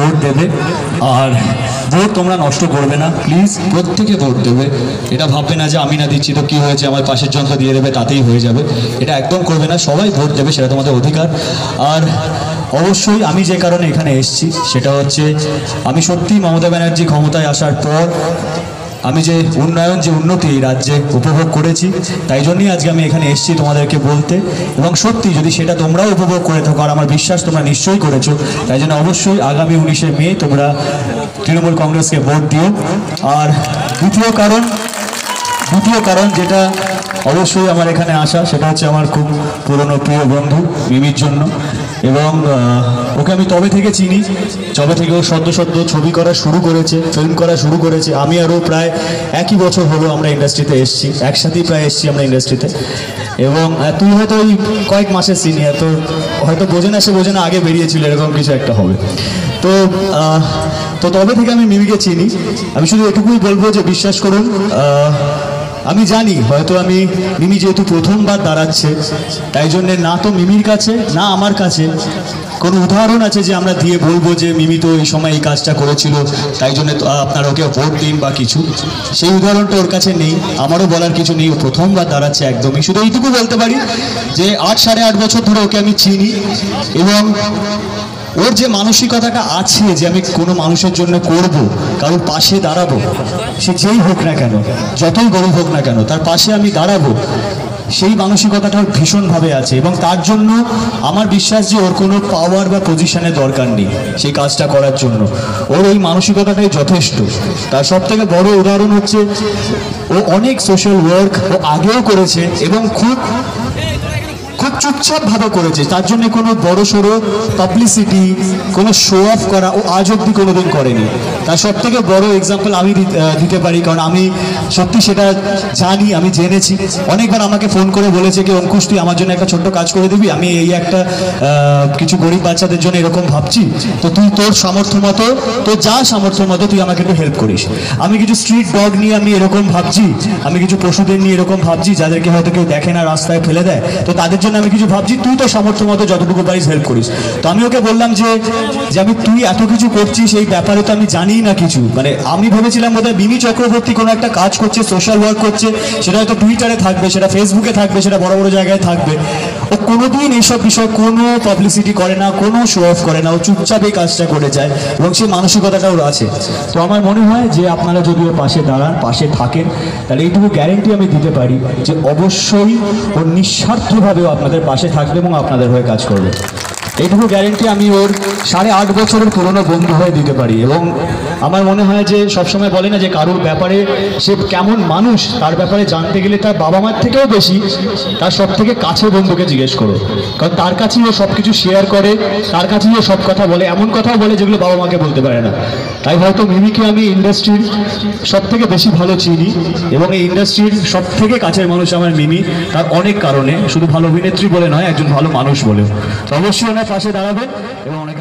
Vote দেবে, আর vote তোমরা নষ্ট করবে না প্লিজ, প্রত্যেকে ভোট দেবে। এটা ভাববে না যে আমি না দিচ্ছি তো কি হয়েছে, আমার পাশের জন তো দিয়ে দেবে তাতেই হয়ে যাবে, এটা একদম করবে না। সবাই ভোট দেবে, সেটা তোমাদের অধিকার। আর অবশ্যই আমি যে কারণে এখানে এসেছি সেটা হচ্ছে, আমি সত্যি মমতা ব্যানার্জি ক্ষমতায় আসার পর আমি যে উন্নয়ন, যে উন্নতি এই রাজ্যে উপভোগ করেছি, তাই জন্যই আজকে আমি এখানে এসেছি তোমাদেরকে বলতে। এবং সত্যি যদি সেটা তোমরাও উপভোগ করে থাকো, আর আমার বিশ্বাস তোমরা নিশ্চয়ই করেছো, তাই জন্য অবশ্যই আগামী 19শে মে তোমরা তৃণমূল কংগ্রেসকে ভোট দিও। আর দ্বিতীয় কারণ যেটা অবশ্যই আমার এখানে আসা, সেটা হচ্ছে আমার খুব পুরনো প্রিয় বন্ধু মিমির জন্য। এবং ওকে আমি তবে থেকে চিনি, যবে থেকে ও সদ্য ছবি করা শুরু করেছে, ফিল্ম করা শুরু করেছে। আমি আরও প্রায় একই বছর হলো আমরা ইন্ডাস্ট্রিতে এসেছি, একসাথেই প্রায় এসেছি আমরা ইন্ডাস্ট্রিতে। এবং তুই হয়তো ওই কয়েক মাসের সিনিয়র, তো হয়তো বোঝে না আগে বেরিয়েছিল, এরকম কিছু একটা হবে। তো তবে থেকে আমি মিমিকে চিনি। আমি শুধু এটুকুই বলবো যে বিশ্বাস করুন, আমি জানি হয়তো মিমি যেহেতু প্রথমবার দাঁড়াচ্ছে, তাই জন্যে না তো মিমির কাছে না আমার কাছে কোনো উদাহরণ আছে যে আমরা দিয়ে বলবো যে মিমি তো এই সময় এই কাজটা করেছিল, তাই জন্য আপনারা ওকে ভোট দিন বা কিছু। সেই উদাহরণটা ওর কাছে নেই, আমারও বলার কিছু নেই। ও প্রথমবার দাঁড়াচ্ছে একদমই। শুধু এইটুকু বলতে পারি যে 8-8.5 বছর ধরে ওকে আমি চিনি, এবং ওর যে মানসিকতাটা আছে যে আমি কোনো মানুষের জন্য করব, কারোর পাশে দাঁড়াবো, সে যেই হোক না কেন, যতই গরিব হোক না কেন, তার পাশে আমি দাঁড়াবো, সেই মানসিকতাটা ভীষণভাবে আছে। এবং তার জন্য আমার বিশ্বাস যে ওর কোনো পাওয়ার বা পজিশনের দরকার নেই সেই কাজটা করার জন্য, ওর ওই মানসিকতাটাই যথেষ্ট। তার সব থেকে বড় উদাহরণ হচ্ছে ও অনেক সোশ্যাল ওয়ার্ক ও আগেও করেছে, এবং খুব চুপচাপ ভাবে করেছে। তার জন্য কোনো বড় সড়ো পাবলিসিটি, কোনো শো অফ করা ও আজ অব্দি কোনোদিন করেনি। তার সব থেকে বড় এক্সাম্পল আমি দিতে পারি, কারণ আমি সত্যি সেটা জানি, আমি জেনেছি। অনেকবার আমাকে ফোন করে বলেছে কি অঙ্কুশ তুই আমার জন্য একটা ছোট্ট কাজ করে দিবি, আমি এই একটা কিছু গরিব বাচ্চাদের জন্য এরকম ভাবছি, তো তুই তোর সামর্থ্য মতো, তোর যা সামর্থ্য মতো তুই আমাকে একটু হেল্প করিস। আমি কিছু স্ট্রিট ডগ নিয়ে আমি এরকম ভাবছি, আমি কিছু পশুদের নিয়ে এরকম ভাবছি যাদেরকে হয়তো কেউ দেখে না, রাস্তায় ফেলে দেয়, তো তাদের জন্য আমি কিছু ভাবছি, তুই তো সামর্থ্য মতো যতটুকু পারিস হেল্প করিস। তো আমি ওকে বললাম যে আমি তুই এত কিছু করছিস এই ব্যাপারে তো আমি জানি না কিছু, মানে আমি ভেবেছিলাম বোধহয় মিমি চক্রবর্তী কোনো একটা কাজ করছে, সোশ্যাল ওয়ার্ক করছে, সেটা হয়তো টুইটারে থাকবে, সেটা ফেসবুকে থাকবে, সেটা বড় বড় জায়গায় থাকবে। ও কোনোদিন এইসব বিষয় কোনো পাবলিসিটি করে না, কোনো শো অফ করে না, ও চুপচাপ এই কাজটা করে যায়, এবং সেই মানসিকতাটা ওর আছে। তো আমার মনে হয় যে আপনারা যদি ওর পাশে দাঁড়ান, পাশে থাকেন, তাহলে এইটুকু গ্যারেন্টি আমি দিতে পারি যে অবশ্যই ওর নিঃস্বার্থভাবেও আপনাদের পাশে থাকবে এবং আপনাদের হয়ে কাজ করবে। এইটুকু গ্যারেন্টি আমি ওর 8.5 বছরের পুরনো বন্ধু হয়ে দিতে পারি। এবং আমার মনে হয় যে সবসময় বলে না যে কারোর ব্যাপারে সে কেমন মানুষ, তার ব্যাপারে জানতে গেলে তার বাবা মার থেকেও বেশি তার সব থেকে কাছের বন্ধুকে জিজ্ঞেস করো, কারণ তার কাছেই ও সব কিছু শেয়ার করে, তার কাছেই ও সব কথা বলে, এমন কথাও বলে যেগুলো বাবা মাকে বলতে পারে না। তাই হয়তো মিমিকে আমি ইন্ডাস্ট্রির সব থেকে বেশি ভালো চিনি, এবং এই ইন্ডাস্ট্রির সব থেকে কাছের মানুষ আমার মিমি, তার অনেক কারণে, শুধু ভালো অভিনেত্রী বলে নয়, একজন ভালো মানুষ বলেও। তো অবশ্যই ওনার পাশে দাঁড়াবেন এবং অনেক